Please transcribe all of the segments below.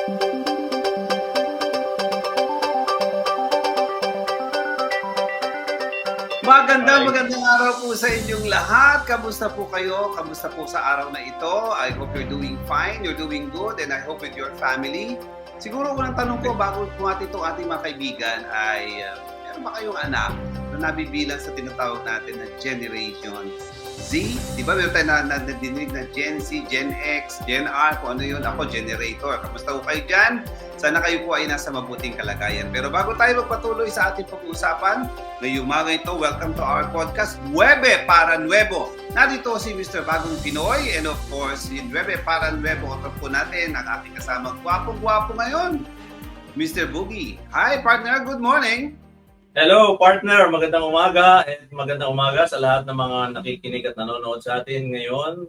Magandang araw po sa inyong lahat. Kamusta po kayo? Kamusta po sa araw na ito? I hope you're doing fine, you're doing good, and I hope with your family. Siguro unang tanong ko bago bumati itong ating mga kaibigan ay meron ba kayong anak na nabibilang sa tinatawag natin na Generation Z? Di ba meron tayo nadidinig na Gen Z, Gen X, Gen R, kung ano yun? Ako, Generator. Kamusta po kayo dyan? Sana kayo po ay nasa mabuting kalagayan. Pero bago tayo magpatuloy sa ating pag-uusapan, ngayong umaga ito, welcome to our podcast, Nueve para Nuevo. Narito si Mr. Bagong Pinoy and of course, si Nueve para Nuevo. Katok po natin ang aking kasama gwapong-gwapo ngayon, Mr. Boogie. Hi partner, good morning. Hello partner, magandang umaga at magandang umaga sa lahat ng mga nakikinig at nanonood sa atin ngayon.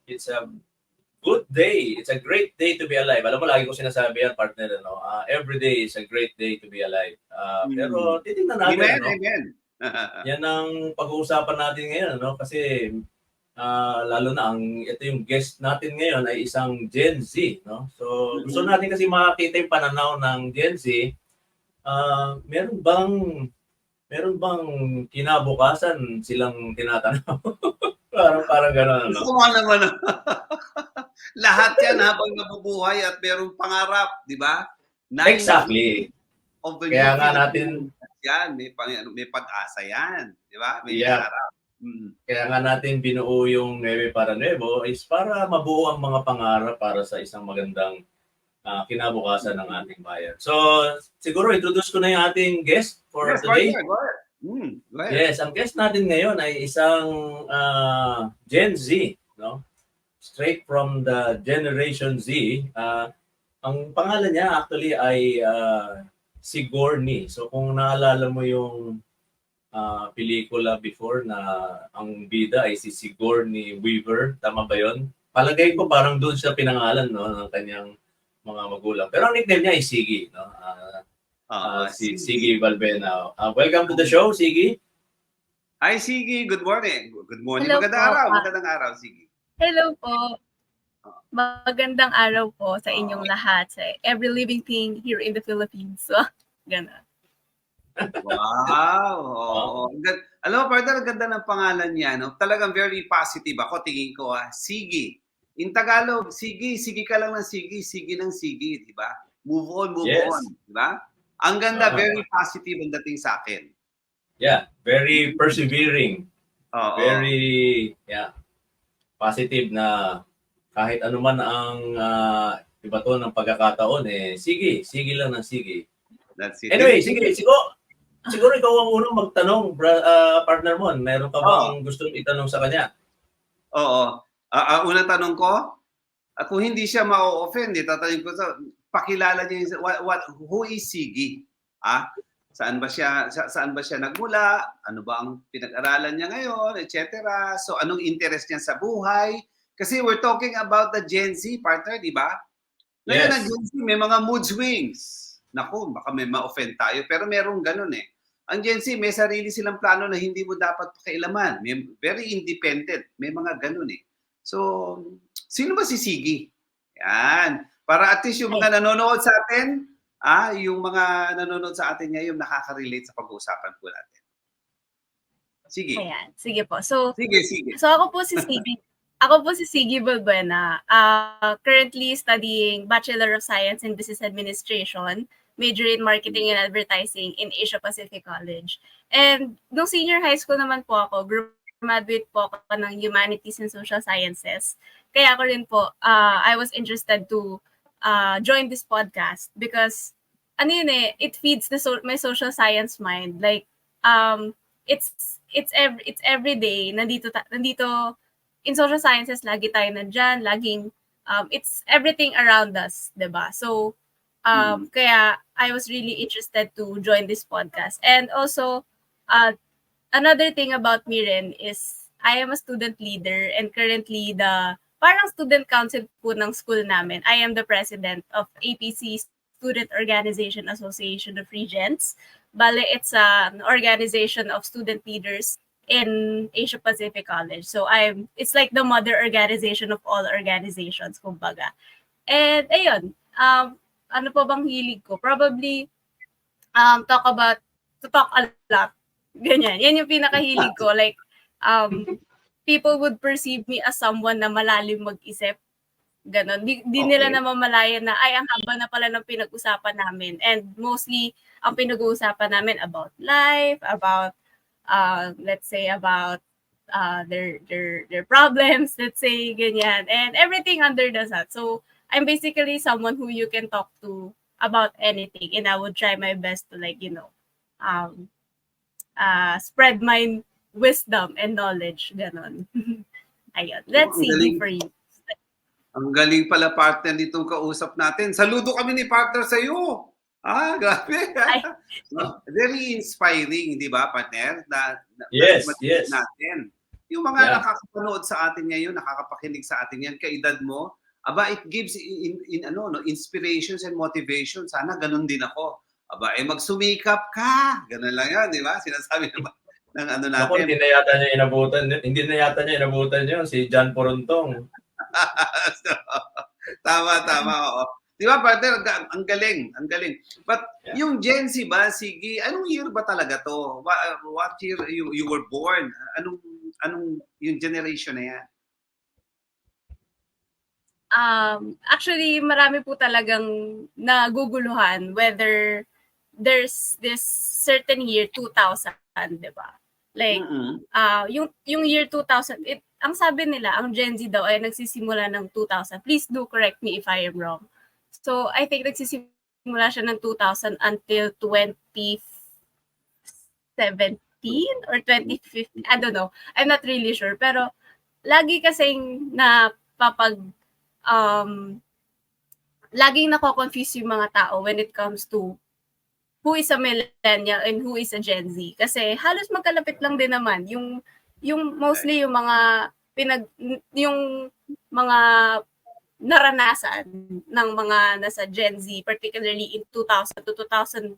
It's a good day. It's a great day to be alive. Alam mo, lagi ko sinasabi yan, partner. Every day is a great day to be alive. Pero titingnan natin. Amen, amen. Yan ang pag-uusapan natin ngayon. Kasi lalo na, ito yung guest natin ngayon ay isang Gen Z. So gusto natin kasi makakita yung pananaw ng Gen Z. Meron bang kinabukasan silang tinatanaw? parang gano'n. Gusto mo naman. Lahat yan habang nabubuhay at merong pangarap, di ba? Exactly. Kaya nga natin yan, may pag-asa yan, di ba? May pangarap. Kaya nga natin binuo yung Nueve para Nuevo is para mabuo ang mga pangarap para sa isang magandang kinabukasan ng ating bayan. So, siguro introduce ko na yung ating guest for today. Go ahead. Yes, ang guest natin ngayon ay isang Gen Z, straight from the Generation Z. Ang pangalan niya actually ay Sigourney. So kung naalala mo yung pelikula before na ang bida ay si Sigourney Weaver, tama ba yun? Palagay ko parang doon siya pinangalan ng kanyang mga magulang. Pero ang nickname niya ay Siggy. Si Siggy Valvena. Welcome to the show, Siggy. Hi, Siggy. Good morning. Good morning. Hello Magandang araw, Siggy. Hello po. Magandang araw po sa inyong lahat, sa every living thing here in the Philippines. So, gano'n. Wow! Alam mo, partner, ang ganda ng pangalan niya. Talagang very positive. Ako, tingin ko, Siggy. In Tagalog, sige ka lang ng sige ng sige, di ba? Move on, di ba? Ang ganda, very positive ang dating sa akin. Yeah, very persevering. Very, positive na kahit ano man ang iba to ng pagkakataon, sige lang ng sige. That's it. Anyway, siguro ikaw ang unang magtanong, partner mo. Meron ka bang gustong itanong sa kanya? Oo. Unang tanong ko, kung hindi siya ma-offend, tatanungin ko pakilala niya who is Siggy? Saan ba siya nagmula? Ano ba ang pinag-aralan niya ngayon, etc. So anong interest niya sa buhay? Kasi we're talking about the Gen Z, partner, di ba? Ngayon, ang Gen Z may mga mood swings. Naku, baka may ma-offend tayo, pero merong ganun eh. Ang Gen Z may sarili silang plano na hindi mo dapat pakailaman. Very independent. May mga ganun eh. So, sino ba si Siggy? Yan. Para at least yung mga nanonood sa atin, yung mga nanonood sa atin ngayon nakaka-relate sa pag-uusapan po natin. Sige. Ayan. Sige po. So, sige. So, ako po si Siggy. Ako po si Siggy Valvena. Currently studying Bachelor of Science in Business Administration, major in Marketing and Advertising in Asia Pacific College. And nung senior high school naman po ako, graduate po ako ng Humanities and Social Sciences. Kaya ako rin po, I was interested to join this podcast because it feeds my social science mind. Like, it's every day, nandito in social sciences, lagi tayo nandyan, laging, it's everything around us, diba? So, kaya I was really interested to join this podcast. And also, another thing about me rin is I am a student leader and currently parang student council po ng school namin. I am the president of APC Student Organization Association of Regents. Bale, it's an organization of student leaders in Asia Pacific College. So it's like the mother organization of all organizations, kumbaga. And ayun, ano pa bang hilig ko? Probably, to talk a lot. Ganyan. Yan yung pinakahilig ko. Like, people would perceive me as someone na malalim mag-isip. Ganon. Di nila Okay. namamalayan na, ay, ang haba na pala ng pinag-usapan namin. And mostly, ang pinag-uusapan namin about life, about, let's say, about their problems, let's say, ganyan. And everything under the sun. So, I'm basically someone who you can talk to about anything. And I would try my best to, like, spread my wisdom and knowledge. Ganon. Ayun. Let's Ang see, galing. for you. Ang galing pala partner nitong kausap natin. Saludo kami ni partner sa iyo. Grabe. Ay. No? Very inspiring, di ba, partner? Yes, Matinig yes. natin. Yung mga Yeah. nakakapanood sa atin ngayon, nakakapakinig sa atin yan, kaedad mo, it gives inspirations and motivation. Sana ganun din ako. Magsumikap ka. Ganun lang yan, di ba? Sinasabi naman ng ano Ako, natin. hindi na yata niya inabutan yun, si John Poruntong. Tama, oo. Di ba, partner, ang galing. But Yeah. yung Gen Z ba, sige, anong year ba talaga to? What year you were born? Anong yung generation na yan? Actually, marami po talagang naguguluhan whether there's this certain year 2000, di ba? Like, yung year 2000, ang sabi nila, ang Gen Z daw ay nagsisimula ng 2000. Please do correct me if I am wrong. So, I think nagsisimula siya ng 2000 until 2017 or 2015. I don't know. I'm not really sure. Pero, lagi kasing laging nako-confuse yung mga tao when it comes to who is a millennial and who is a Gen Z. Kasi halos magkalapit lang din naman. Yung mostly yung mga yung mga naranasan ng mga nasa Gen Z, particularly in 2000 to 2004,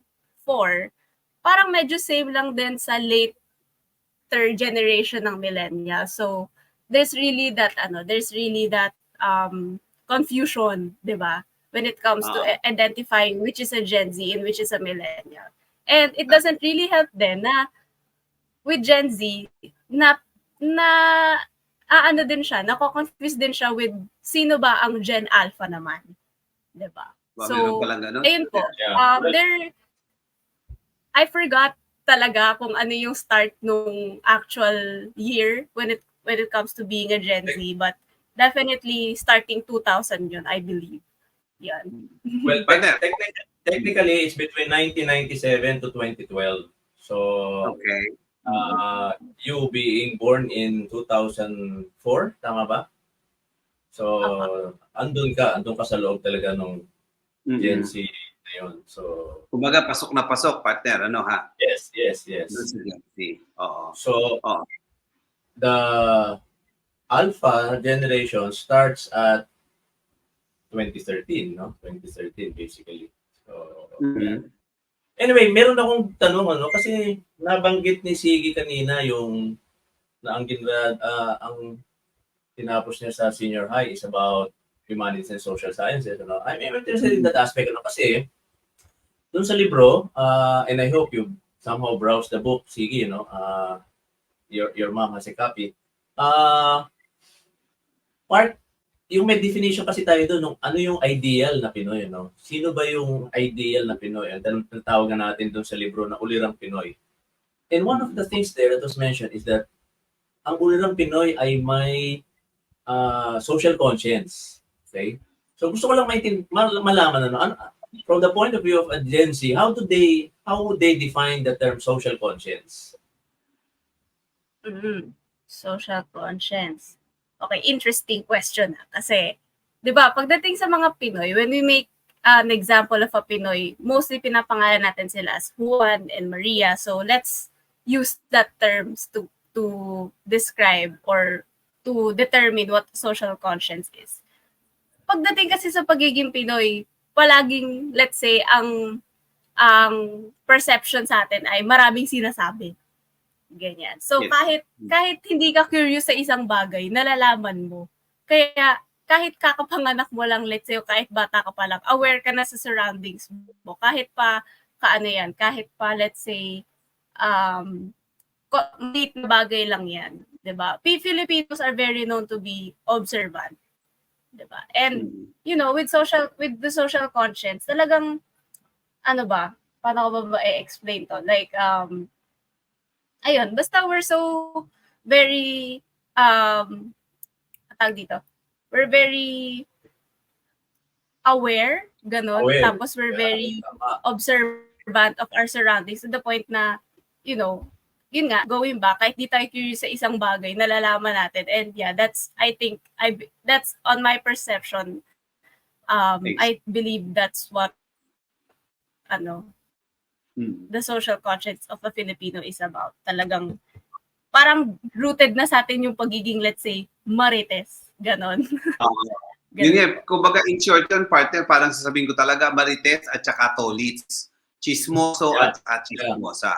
parang medyo same lang din sa later generation ng millennial. So, there's really that confusion, di ba? When it comes to identifying which is a Gen Z and which is a millennial. And it doesn't really help then na with Gen Z ano din siya, nako-confuse din siya with sino ba ang Gen Alpha naman. 'Di ba? So, ayun po. I forgot talaga kung ano yung start nung actual year when it comes to being a Gen Z, but definitely starting 2000 yun, I believe. Yan. Well, technically, it's between 1997 to 2012. So, okay. You being born in 2004, tama ba? So, andun ka sa loob talaga nung Gen Z na yun. So, kumbaga, pasok na pasok, partner, ano ha? Yes. Gen Z. Oo. So, the Alpha generation starts at 2013, no? 2013, basically. So, Anyway, meron akong tanong, kasi nabanggit ni Siggy kanina yung na ang tinapos niya sa senior high is about humanities and social sciences. I'm interested in that aspect, kasi dun sa libro, and I hope you somehow browse the book, Siggy, your mom has a copy. Yung may definition kasi tayo doon, ano yung ideal na Pinoy, Sino ba yung ideal na Pinoy? Ang tawag natin doon sa libro na Ulirang Pinoy. And one of the things there that was mentioned is that ang Ulirang Pinoy ay may social conscience. Okay? So gusto ko lang malaman, from the point of view of a Gen Z, how would they define the term social conscience? Social conscience. Okay, interesting question. Kasi, di ba, pagdating sa mga Pinoy, when we make an example of a Pinoy, mostly pinapangalan natin sila as Juan and Maria. So, let's use that terms to describe or to determine what social conscience is. Pagdating kasi sa pagiging Pinoy, palaging, let's say, ang perception sa atin ay maraming sinasabi. Ganyan. So, yes. kahit hindi ka curious sa isang bagay, nalalaman mo. Kaya, kahit kakapanganak mo lang, let's say, o kahit bata ka pa lang, aware ka na sa surroundings mo. Kahit pa, kahit pa, let's say, maliit na bagay lang yan. Diba? Filipinos are very known to be observant. Diba? And, with the social conscience, talagang, paano ko ba i-explain to? Like, ayun, basta we're so very, we're very aware, ganun. Aware. Tapos we're very observant of our surroundings to the point na, yun nga, going back, kahit di tayo curious sa isang bagay, nalalaman natin. And yeah, that's on my perception. I believe that's what, the social conscience of a Filipino is about. Talagang, parang rooted na sa atin yung pagiging, let's say, marites. Ganon. Yun nga, kumbaga in short yun, partner, parang sasabihin ko talaga, marites at saka tolits. Chismoso at saka chismosa.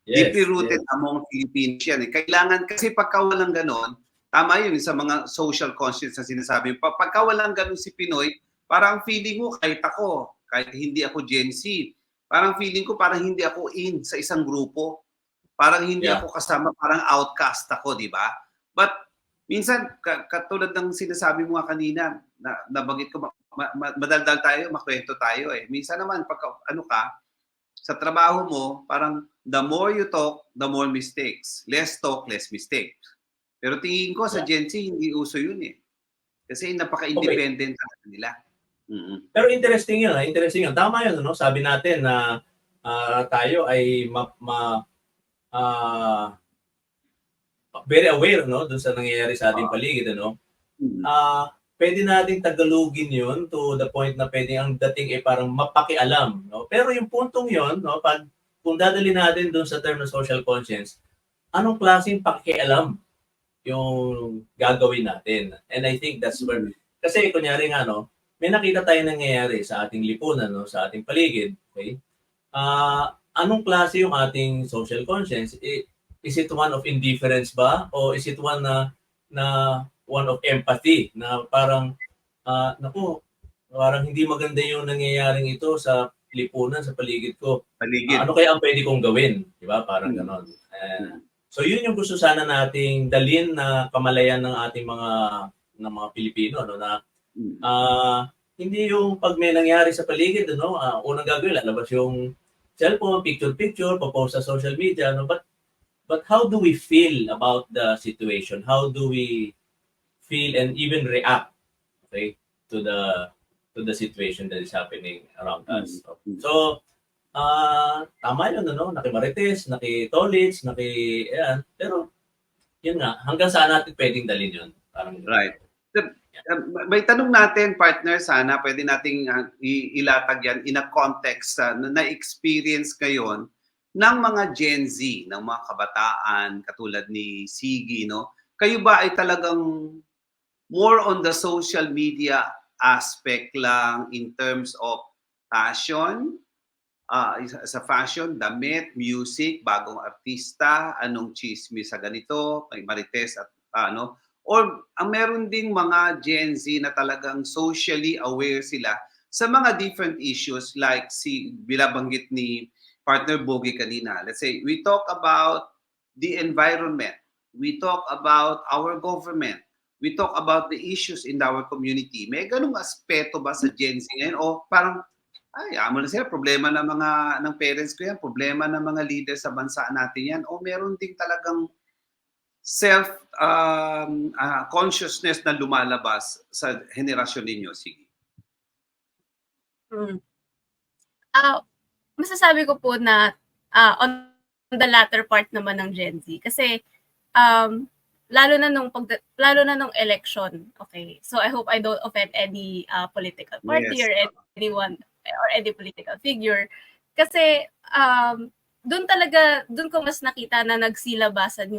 Deeply rooted among Filipinos yan. Kailangan, kasi pagka walang ganon, tama yun sa mga social conscience na sinasabi. Pagka walang ganon si Pinoy, parang feeling mo kahit ako, kahit hindi ako Gen Z, parang feeling ko parang hindi ako in sa isang grupo. Parang hindi ako kasama, parang outcast ako, di ba? But minsan, katulad ng sinasabi mo nga kanina, nabanggit ko, madaldal tayo, makwento tayo eh. Minsan naman, pag sa trabaho mo, parang the more you talk, the more mistakes. Less talk, less mistakes. Pero tingin ko sa Gen Z, hindi uso yun eh. Kasi napaka-independent nila. Pero interesting yun. Tama yun, no? Sabi natin na tayo ay very aware, no, dun sa nangyayari sa ating paligid, no? Pwede nating tagalogin yun to the point na pwede ang dating parang mapakialam, no? Pero yung puntong yun, no, kung dadali natin dun sa term ng social conscience, anong klaseng pakialam yung gagawin natin? And I think that's where, kasi kunyari nga, no, may nakita tayo nangyayari sa ating lipunan, no, sa ating paligid, okay? Anong klase yung ating social conscience? Is it one of indifference ba? O is it one na one of empathy? Na parang, parang hindi maganda yung nangyayaring ito sa lipunan, sa paligid ko. Ano kaya ang pwede kong gawin? Diba? Parang ganon. So yun yung gusto sana nating dalhin na kamalayan ng ating mga Pilipino, no, na hindi yung pag may nangyari sa paligid, no, unang gagawin, lalabas yung cellphone, picture, popost sa social media, no, but how do we feel about the situation? How do we feel and even react, okay, to the situation that is happening around us? So, tama yun, no? Nakimarites, nakitolits, ayan. Pero, yun nga, hanggang saan natin pwedeng dalhin yun? Parang, right. May tanong natin, partner, sana pwede nating ilatag yan in a context na experience ngayon ng mga Gen Z, ng mga kabataan, katulad ni Siggy, no? Kayo ba ay talagang more on the social media aspect lang in terms of fashion, sa fashion, damit, music, bagong artista, anong chismis sa ganito, may marites at ano, or ang meron ding mga Gen Z na talagang socially aware sila sa mga different issues like binabanggit ni partner Bogie kanina. Let's say, we talk about the environment. We talk about our government. We talk about the issues in our community. May ganung aspeto ba sa Gen Z ngayon? O parang, amo na sila, problema ng parents ko yan, problema ng mga leaders sa bansa natin yan. O meron ding talagang self-consciousness na lumalabas sa henerasyon ninyo? Sige. Masasabi ko po na on the latter part naman ng Gen Z. Kasi lalo na nung election, okay? So I hope I don't offend any political party or anyone or any political figure. Kasi doon ko mas nakita na nagsilabasan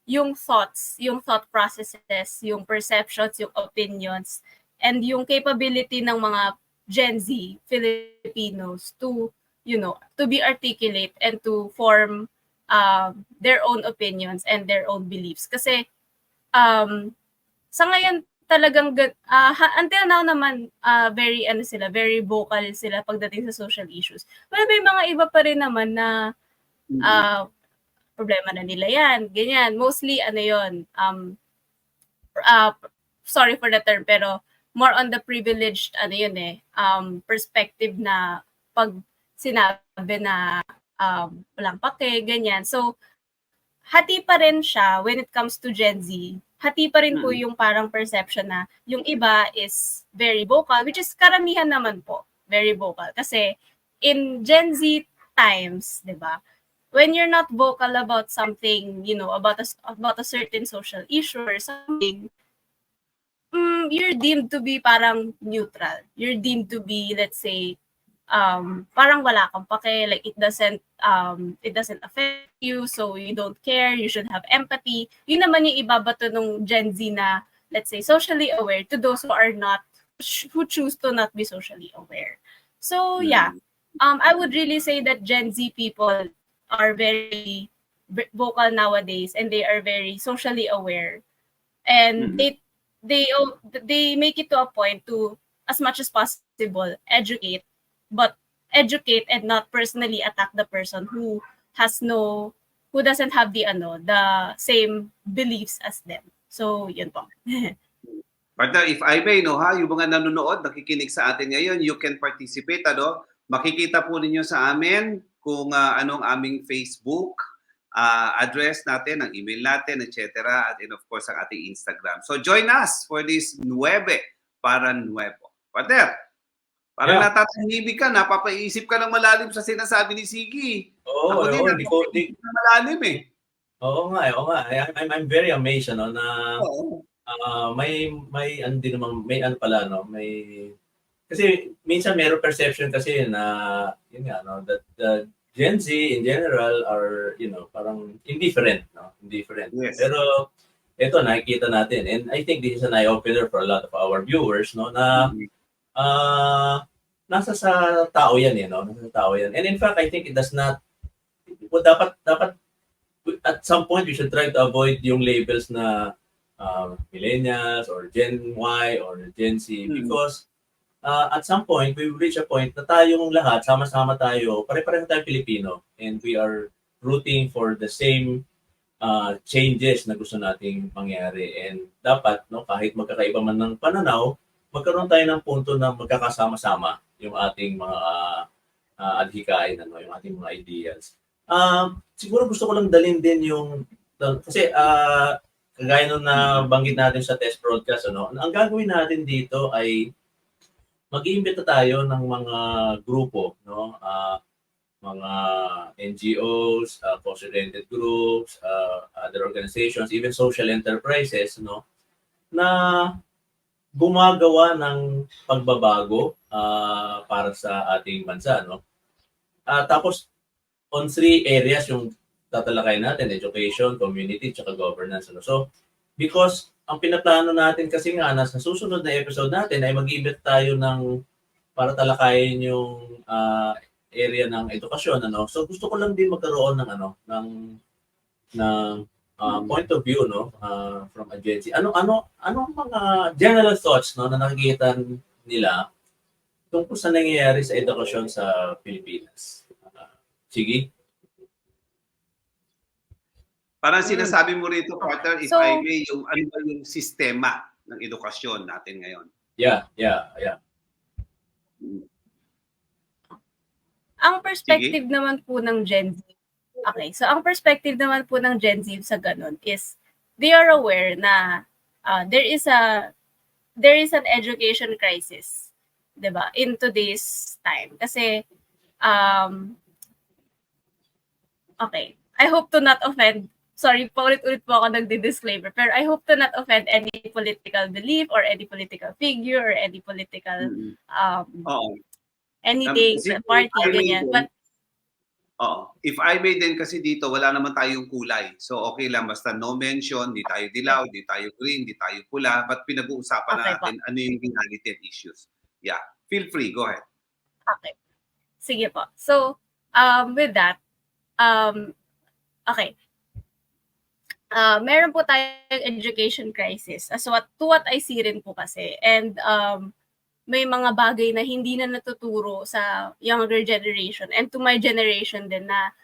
yung thought processes, yung perceptions, yung opinions, and yung capability ng mga Gen Z Filipinos to be articulate and to form their own opinions and their own beliefs. Kasi sa ngayon talagang until now naman very very vocal sila pagdating sa social issues. Well, may mga iba pa rin naman na problema na nila yan, ganyan. Mostly yon, sorry for the term, pero more on the privileged yun perspective na pag sinabi na walang pake, ganyan. So hati pa rin siya when it comes to Gen Z. Hati pa rin po yung parang perception na yung iba is very vocal, which is karamihan naman po, very vocal. Kasi in Gen Z times, di ba, when you're not vocal about something, about a certain social issue or something, you're deemed to be parang neutral. You're deemed to be, let's say, parang wala kang pake, like it doesn't affect you, so you don't care, you should have empathy. Yun naman yung ibabato nung Gen Z na, let's say, socially aware to those who choose to not be socially aware. So yeah, I would really say that Gen Z people are very vocal nowadays, and they are very socially aware, and they make it to a point to, as much as possible, educate and not personally attack the person who doesn't have the same beliefs as them. So yun po. Partner, if I may, yung mga nanonood, nakikinig sa atin ngayon, you can participate, makikita po ninyo sa amin kung anong aming Facebook address natin, ang email natin, etc. And of course, ang ating Instagram. So join us for this 9 para 9. Partner, parang natatahimik ka, napapaisip ka ng malalim sa sinasabi ni Siggy. Oo, hindi malalim eh. Oo nga. I'm very amazed na may kasi minsan mayroong perception kasi na yun nga that the Gen Z in general are parang indifferent. Yes. Pero ito nakikita natin, and I think this is an eye opener for a lot of our viewers na nasa sa tao yan nasa tao yan. And in fact, I think it does not dapat at some point we should try to avoid yung labels na millennials or Gen Y or Gen Z because at some point we will reach a point na tayong lahat sama-sama tayo, pare-pareho tayong Pilipino, and we are rooting for the same changes na gusto nating mangyari. And dapat kahit magkakaiba man ng pananaw, magkaroon tayo ng punto na magkakasama-sama yung ating mga adhikain, yung ating mga ideas. Siguro gusto ko lang dalhin din yung, kasi kagaya nung nabanggit natin sa test broadcast, ang gagawin natin dito ay mag-iimbita tayo ng mga grupo, mga NGOs, cause-oriented groups, other organizations, even social enterprises, na gumagawa ng pagbabago para sa ating bansa, tapos on 3 areas yung tatalakay natin: education, community, tsaka governance. So because ang pinaplano natin kasi nga na sa susunod na episode natin ay mag-iimbita tayo para talakayin yung area ng edukasyon, So gusto ko lang din magkaroon ng point of view, from a Gen Z. Anong mga general thoughts, na nakikita nila tungkol sa nangyayari sa edukasyon sa Pilipinas? Sige. Parang sinasabi mo rito, partner, if I may, yung ano ba yung sistema ng edukasyon natin ngayon? Yeah. Ang perspective naman po ng Gen Z. Okay, so ang perspective naman po ng Gen Z sa ganun is they are aware na there is an education crisis, 'di ba, in today's time. Kasi okay, I hope to not offend, sorry, paulit-ulit po ako nagdi-disclaimer, pero I hope to not offend any political belief or any political figure or any political anything, party, ganyan. But if I may din, kasi dito wala naman tayong kulay. So okay lang, basta no mention, di tayo dilaw, di tayo green, di tayo pula, but pinag-uusapan natin ano yung reality issues. Yeah, feel free, go ahead. Okay. Sige po. So, with that, okay. meron po tayong education crisis as to what I see rin po kasi. And may mga bagay na hindi na natuturo sa younger generation and to my generation din na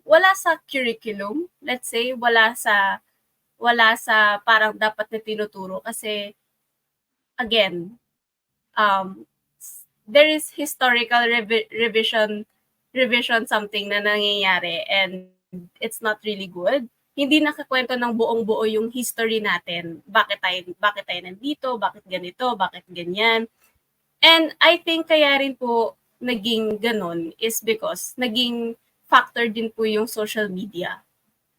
wala sa curriculum, let's say, wala sa parang dapat na tinuturo kasi again, there is historical revision something na nangyayari and it's not really good. Hindi nakakwento ng buong-buo yung history natin. Bakit tayo nandito, bakit ganito, bakit ganyan. And I think kaya rin po naging ganun is because naging factor din po yung social media.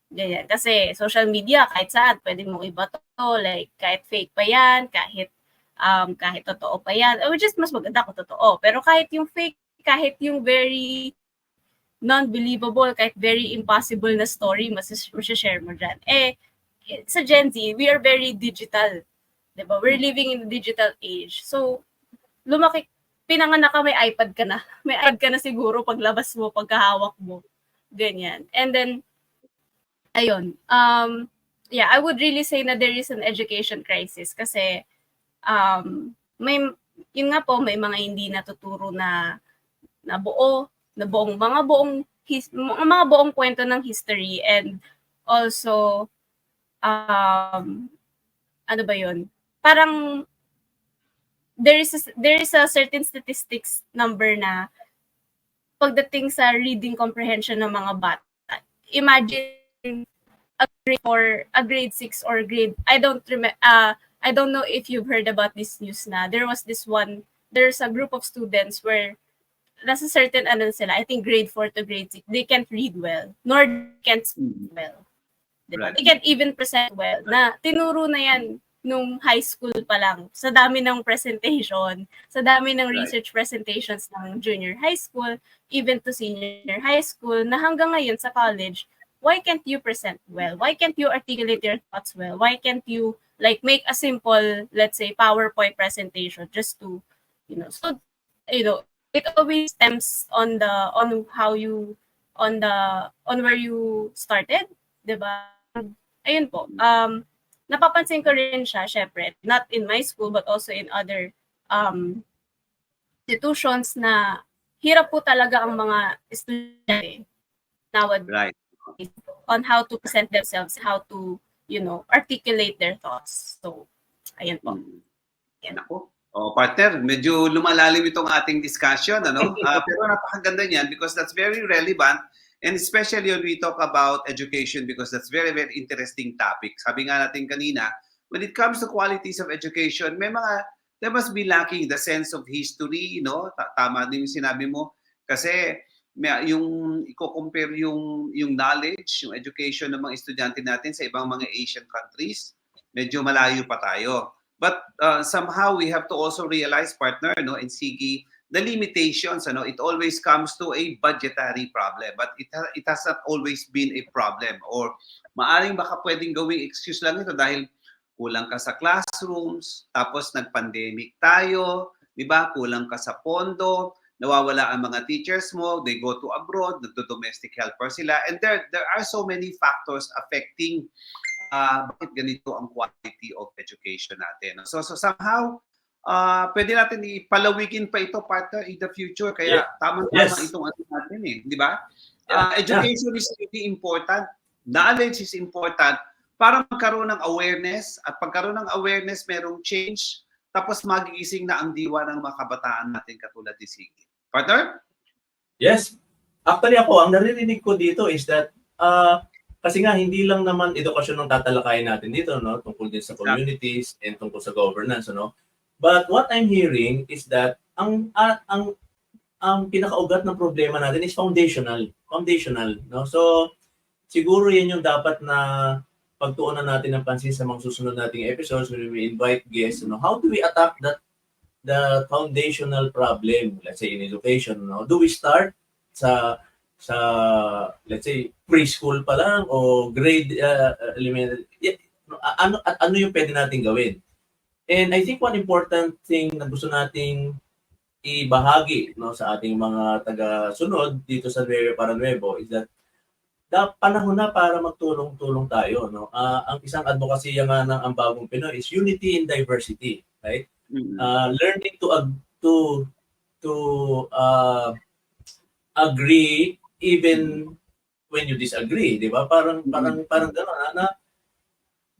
Ganyan. Kasi social media, kahit saan, pwede mong ibato. Like, kahit fake pa yan, kahit totoo pa yan. Which is mas maganda kung totoo. Pero kahit yung fake, kahit yung very non-believable, kahit very impossible na story, share mo dyan. Sa Gen Z, we are very digital. Diba? We're living in the digital age. So, pinanganak ka, may iPad ka na. May iPad ka na siguro paglabas mo, pagkahawak mo. Ganyan. And then, ayun. I would really say na there is an education crisis kasi yun nga po, may mga hindi natuturo na mga buong kwento ng history and also ano ba yun? Parang there is a certain statistics number na pagdating sa reading comprehension ng mga bata. Imagine a grade 6 or grade, I don't know if you've heard about this news na there's a group of students where nasa certain sila, I think grade 4 to grade 6, they can't read well, nor can't speak well. Diba? Right. They can't even present well. Na tinuro na yan nung high school pa lang. Sa dami ng presentation, sa dami ng research presentations ng junior high school, even to senior high school, na hanggang ngayon sa college, why can't you present well? Why can't you articulate your thoughts well? Why can't you make a simple, let's say, PowerPoint presentation just to, it always stems on where you started, 'di ba? Ayun po. Napapansin ko rin siya, syempre, not in my school but also in other institutions na hirap po talaga ang mga estudyante nowadays on how to present themselves, how to, articulate their thoughts. So, ayun po. Yan ako. Partner, medyo lumalalim itong ating discussion, ano? Pero napakaganda niyan because that's very relevant and especially when we talk about education because that's very, very interesting topic. Sabi nga natin kanina, when it comes to qualities of education, there must be lacking the sense of history, Tama din yung sinabi mo. Kasi yung i-compare yung knowledge, yung education ng mga estudyante natin sa ibang mga Asian countries, medyo malayo pa tayo. But somehow we have to also realize, partner, in Sigi, the limitations. It always comes to a budgetary problem, but it has not always been a problem. Or maaring baka pwedeng gawing excuse lang ito dahil kulang ka sa classrooms, tapos nag-pandemic tayo, di ba? Kulang ka sa pondo, nawawala ang mga teachers mo, they go to abroad, nagdo-domestic helper sila, and there are so many factors affecting bakit ganito ang quality of education natin. So somehow, pwede natin ipalawigin pa ito, partner, in the future. Kaya tama-tama itong natin di ba? Education is really important. Knowledge is important para magkaroon ng awareness. At pagkaroon ng awareness, merong change. Tapos magigising na ang diwa ng mga kabataan natin katulad ni Sige. Partner? Yes. Actually ako, ang naririnig ko dito is that kasi nga, hindi lang naman edukasyon ng tatalakayin natin dito, tungkol din sa communities and tungkol sa governance, But what I'm hearing is that ang pinakaugat ng problema natin is foundational, So, siguro yan yung dapat na pagtuunan natin ng pansin sa mga susunod nating episodes when we invite guests, How do we attack the foundational problem, let's say in education, Do we start sa let's say preschool pa lang o grade elementary, ano yung pwede natin gawin? And I think one important thing na gusto nating ibahagi sa ating mga taga-sunod dito sa Nuevo Paranuevo is that panahon na para magtulong-tulong tayo, no? Ang isang advokasya nga ng Ang Bagong Pinoy is unity in diversity, right? Learning to agree even when you disagree, di ba? Parang gano'n, na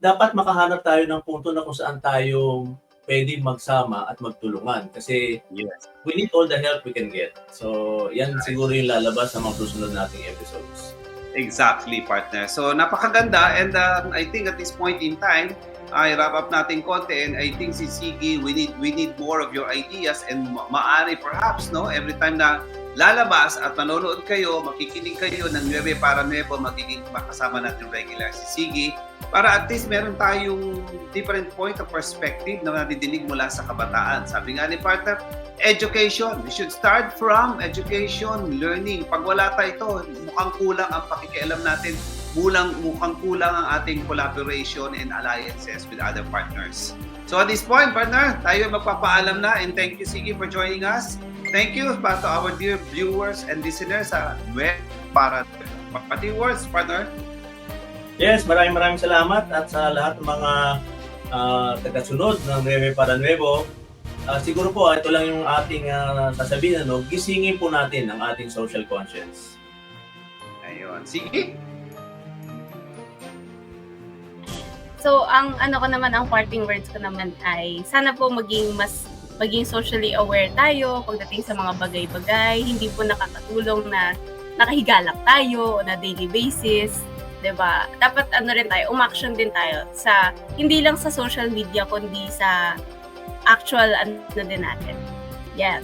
dapat makahanap tayo ng punto na kung saan tayo pwede magsama at magtulungan. Kasi Yes. we need all the help we can get. So, yan siguro yung lalabas sa mga susunod nating episodes. Exactly, partner. So, napakaganda. And I think at this point in time, ay wrap up natin konti. And I think si Siggy, we need more of your ideas. And maaari perhaps, no, every time na lalabas at manonood kayo, makikinig kayo ng Nueve para Nuevo, magiging makasama natin regular si Siggy. Para at least meron tayong different point of perspective na nadidinig mula sa kabataan. Sabi nga ni partner, education. We should start from education, learning. Pag wala tayo ito, mukhang kulang ang pakikialam natin. Mukhang kulang ang ating collaboration and alliances with other partners. So at this point, partner, tayo magpapaalam na, and thank you, Siggy, for joining us. Thank you to our dear viewers and listeners sa Nueve para pati words, partner. Yes, maraming salamat at sa lahat ng mga tagasunod ng Nueve para Nuevo. Siguro po, ito lang yung ating sasabihin, no? Gisingin po natin ang ating social conscience. Ayun. Sige. So, ang parting words ko naman ay sana po maging socially aware tayo pagdating sa mga bagay-bagay. Hindi po nakakatulong na nakahiga lang tayo on a daily basis. 'Di ba? Dapat rin tayo, umaction din tayo sa hindi lang sa social media kundi sa actual din natin. Yan.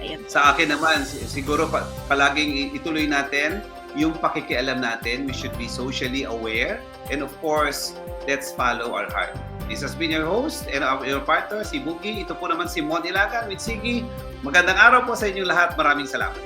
Ayun. Sa akin naman, siguro palaging ituloy natin yung pakikialam natin. We should be socially aware. And of course, let's follow our heart. This has been your host and your partner, si Boogie. Ito po naman si Mon Ilagan with Siggy. Magandang araw po sa inyong lahat. Maraming salamat.